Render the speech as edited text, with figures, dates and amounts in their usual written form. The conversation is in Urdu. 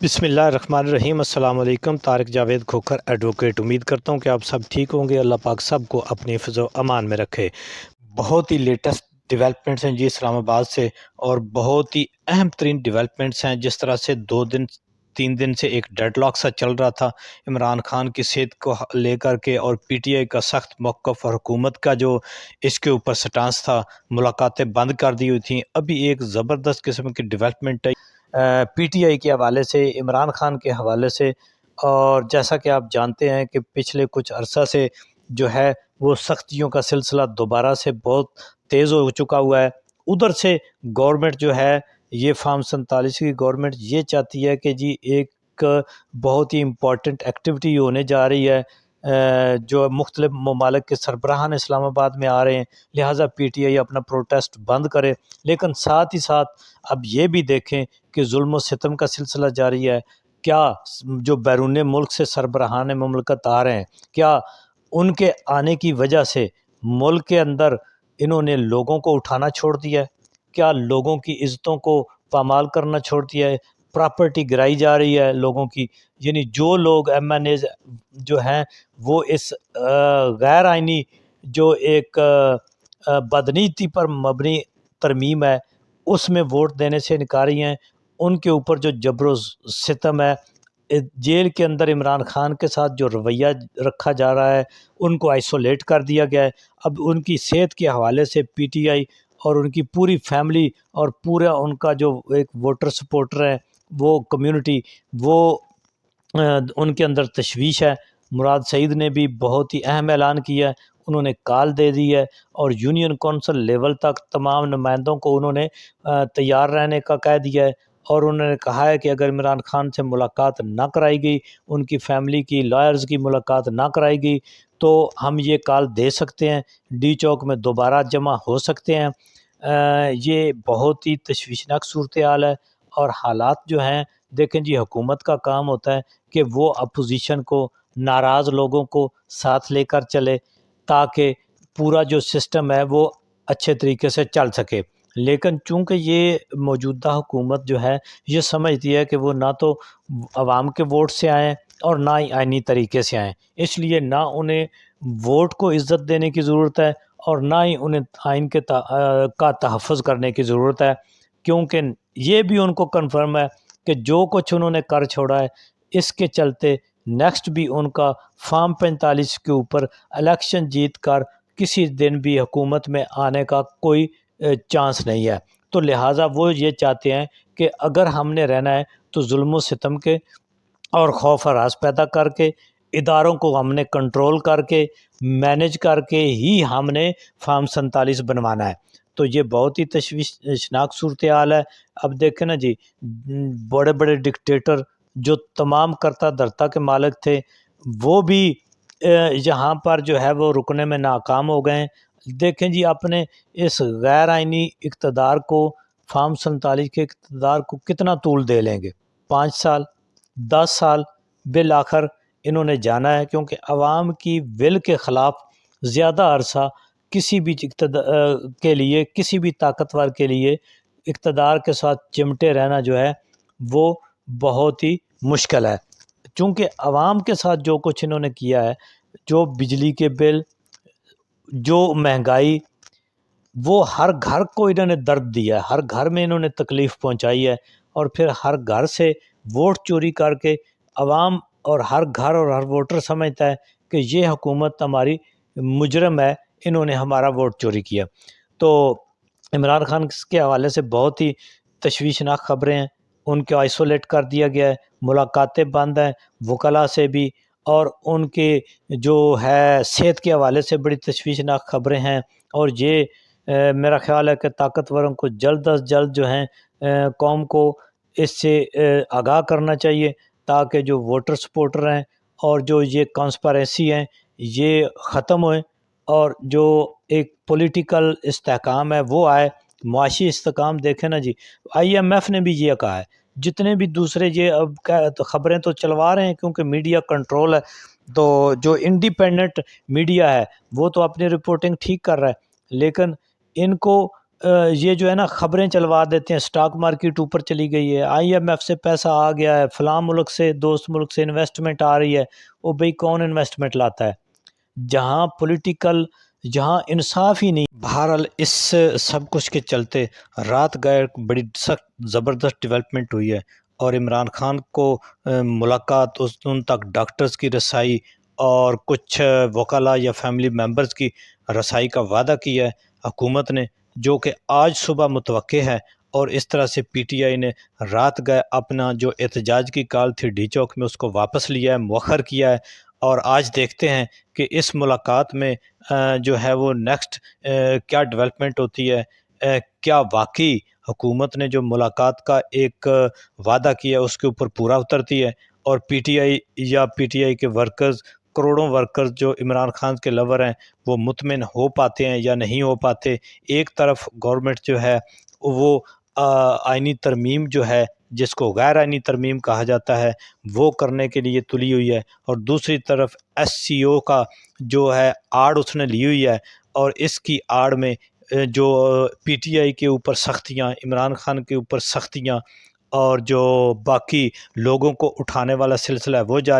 بسم اللہ الرحمن الرحیم۔ السلام علیکم۔ طارق جاوید کھوکھر ایڈوکیٹ۔ امید کرتا ہوں کہ آپ سب ٹھیک ہوں گے۔ اللہ پاک سب کو اپنی حفظ و امان میں رکھے۔ بہت ہی لیٹسٹ ڈیولپمنٹس ہیں جی اسلام آباد سے، اور بہت ہی اہم ترین ڈیولپمنٹس ہیں۔ جس طرح سے 2 دن 3 دن سے ایک ڈیڈ لاک سا چل رہا تھا عمران خان کی صحت کو لے کر کے، اور پی ٹی آئی کا سخت موقف اور حکومت کا جو اس کے اوپر سٹانس تھا، ملاقاتیں بند کر دی ہوئی تھیں۔ ابھی ایک زبردست قسم کی ڈیولپمنٹ ہے پی ٹی آئی کے حوالے سے، عمران خان کے حوالے سے۔ اور جیسا کہ آپ جانتے ہیں کہ پچھلے کچھ عرصہ سے جو ہے وہ سختیوں کا سلسلہ دوبارہ سے بہت تیز ہو چکا ہوا ہے۔ ادھر سے گورنمنٹ جو ہے، یہ فارم 47 کی گورنمنٹ یہ چاہتی ہے کہ جی ایک بہت ہی امپورٹنٹ ایکٹیویٹی ہونے جا رہی ہے، جو مختلف ممالک کے سربراہان اسلام آباد میں آ رہے ہیں، لہٰذا پی ٹی آئی اپنا پروٹیسٹ بند کرے۔ لیکن ساتھ ہی ساتھ اب یہ بھی دیکھیں کہ ظلم و ستم کا سلسلہ جاری ہے۔ کیا جو بیرون ملک سے سربراہان مملکت آ رہے ہیں، کیا ان کے آنے کی وجہ سے ملک کے اندر انہوں نے لوگوں کو اٹھانا چھوڑ دیا ہے؟ کیا لوگوں کی عزتوں کو پامال کرنا چھوڑ دیا ہے؟ پراپرٹی گرائی جا رہی ہے لوگوں کی، یعنی جو لوگ ایم این ایز جو ہیں وہ اس غیر آئینی جو ایک بدنیتی پر مبنی ترمیم ہے اس میں ووٹ دینے سے انکاری ہیں، ان کے اوپر جو جبر و ستم ہے، جیل کے اندر عمران خان کے ساتھ جو رویہ رکھا جا رہا ہے، ان کو آئسولیٹ کر دیا گیا ہے۔ اب ان کی صحت کے حوالے سے پی ٹی آئی اور ان کی پوری فیملی اور پورا ان کا جو ایک ووٹر سپورٹر ہے، وہ کمیونٹی، وہ ان کے اندر تشویش ہے۔ مراد سعید نے بھی بہت ہی اہم اعلان کیا ہے، انہوں نے کال دے دی ہے، اور یونین کونسل لیول تک تمام نمائندوں کو انہوں نے تیار رہنے کا کہہ دیا ہے، اور انہوں نے کہا ہے کہ اگر عمران خان سے ملاقات نہ کرائی گئی، ان کی فیملی کی لائرز کی ملاقات نہ کرائی گئی، تو ہم یہ کال دے سکتے ہیں، ڈی چوک میں دوبارہ جمع ہو سکتے ہیں۔ یہ بہت ہی تشویشناک صورتحال ہے، اور حالات جو ہیں دیکھیں جی، حکومت کا کام ہوتا ہے کہ وہ اپوزیشن کو، ناراض لوگوں کو ساتھ لے کر چلے، تاکہ پورا جو سسٹم ہے وہ اچھے طریقے سے چل سکے۔ لیکن چونکہ یہ موجودہ حکومت جو ہے یہ سمجھتی ہے کہ وہ نہ تو عوام کے ووٹ سے آئیں اور نہ ہی آئینی طریقے سے آئیں، اس لیے نہ انہیں ووٹ کو عزت دینے کی ضرورت ہے، اور نہ ہی انہیں آئین کے کا تحفظ کرنے کی ضرورت ہے، کیونکہ یہ بھی ان کو کنفرم ہے کہ جو کچھ انہوں نے کر چھوڑا ہے، اس کے چلتے نیکسٹ بھی ان کا فارم 45 کے اوپر الیکشن جیت کر کسی دن بھی حکومت میں آنے کا کوئی چانس نہیں ہے۔ تو لہٰذا وہ یہ چاہتے ہیں کہ اگر ہم نے رہنا ہے تو ظلم و ستم کے اور خوف ہراس پیدا کر کے، اداروں کو ہم نے کنٹرول کر کے، مینج کر کے ہی ہم نے فارم 47 بنوانا ہے۔ تو یہ بہت ہی تشویشناک صورتحال ہے۔ اب دیکھیں نا جی، بڑے بڑے ڈکٹیٹر جو تمام کرتا دھرتا کے مالک تھے، وہ بھی یہاں پر جو ہے وہ رکنے میں ناکام ہو گئے ہیں۔ دیکھیں جی، اپنے اس غیر آئینی اقتدار کو، فارم 47 کے اقتدار کو کتنا طول دے لیں گے؟ 5 سال، 10 سال؟ بالآخر انہوں نے جانا ہے، کیونکہ عوام کی ول کے خلاف زیادہ عرصہ کسی بھی کے لیے، کسی بھی طاقتور کے لیے اقتدار کے ساتھ چمٹے رہنا جو ہے وہ بہت ہی مشکل ہے۔ چونکہ عوام کے ساتھ جو کچھ انہوں نے کیا ہے، جو بجلی کے بل، جو مہنگائی، وہ ہر گھر کو انہوں نے درد دیا ہے، ہر گھر میں انہوں نے تکلیف پہنچائی ہے، اور پھر ہر گھر سے ووٹ چوری کر کے عوام اور ہر گھر اور ہر ووٹر سمجھتا ہے کہ یہ حکومت ہماری مجرم ہے، انہوں نے ہمارا ووٹ چوری کیا۔ تو عمران خان کے حوالے سے بہت ہی تشویشناک خبریں ہیں، ان کو آئسولیٹ کر دیا گیا ہے، ملاقاتیں بند ہیں وکلاء سے بھی، اور ان کے جو ہے صحت کے حوالے سے بڑی تشویشناک خبریں ہیں۔ اور یہ میرا خیال ہے کہ طاقتوروں کو جلد از جلد جو ہیں قوم کو اس سے آگاہ کرنا چاہیے، تاکہ جو ووٹر سپورٹر ہیں اور جو یہ کانسپریسی ہیں یہ ختم ہوئیں، اور جو ایک پولیٹیکل استحکام ہے وہ آئے، معاشی استحکام۔ دیکھیں نا جی، آئی ایم ایف نے بھی یہ کہا ہے، جتنے بھی دوسرے یہ اب خبریں تو چلوا رہے ہیں کیونکہ میڈیا کنٹرول ہے، تو جو انڈیپینڈنٹ میڈیا ہے وہ تو اپنی رپورٹنگ ٹھیک کر رہا ہے، لیکن ان کو یہ جو ہے نا خبریں چلوا دیتے ہیں، سٹاک مارکیٹ اوپر چلی گئی ہے، آئی ایم ایف سے پیسہ آ گیا ہے، فلاں ملک سے دوست ملک سے انویسٹمنٹ آ رہی ہے۔ وہ بھئی کون انویسٹمنٹ لاتا ہے؟ جہاں پولیٹیکل، جہاں انصاف ہی نہیں۔ بہرحال اس سب کچھ کے چلتے رات گئے بڑی سخت زبردست ڈیولپمنٹ ہوئی ہے، اور عمران خان کو ملاقات، ان تک ڈاکٹرز کی رسائی اور کچھ وکلاء یا فیملی ممبرز کی رسائی کا وعدہ کیا ہے حکومت نے، جو کہ آج صبح متوقع ہے۔ اور اس طرح سے پی ٹی آئی نے رات گئے اپنا جو احتجاج کی کال تھی ڈی چوک میں، اس کو واپس لیا ہے، مؤخر کیا ہے، اور آج دیکھتے ہیں کہ اس ملاقات میں جو ہے وہ نیکسٹ کیا ڈیولپمنٹ ہوتی ہے، کیا واقعی حکومت نے جو ملاقات کا ایک وعدہ کیا اس کے اوپر پورا اترتی ہے، اور پی ٹی آئی یا پی ٹی آئی کے ورکرز، کروڑوں ورکرز جو عمران خان کے لور ہیں، وہ مطمئن ہو پاتے ہیں یا نہیں ہو پاتے۔ ایک طرف گورنمنٹ جو ہے وہ آئینی ترمیم جو ہے، جس کو غیر آئینی ترمیم کہا جاتا ہے، وہ کرنے کے لیے تلی ہوئی ہے، اور دوسری طرف ایس سی او کا جو ہے آڑ اس نے لی ہوئی ہے، اور اس کی آڑ میں جو پی ٹی آئی کے اوپر سختیاں، عمران خان کے اوپر سختیاں، اور جو باقی لوگوں کو اٹھانے والا سلسلہ ہے وہ جاری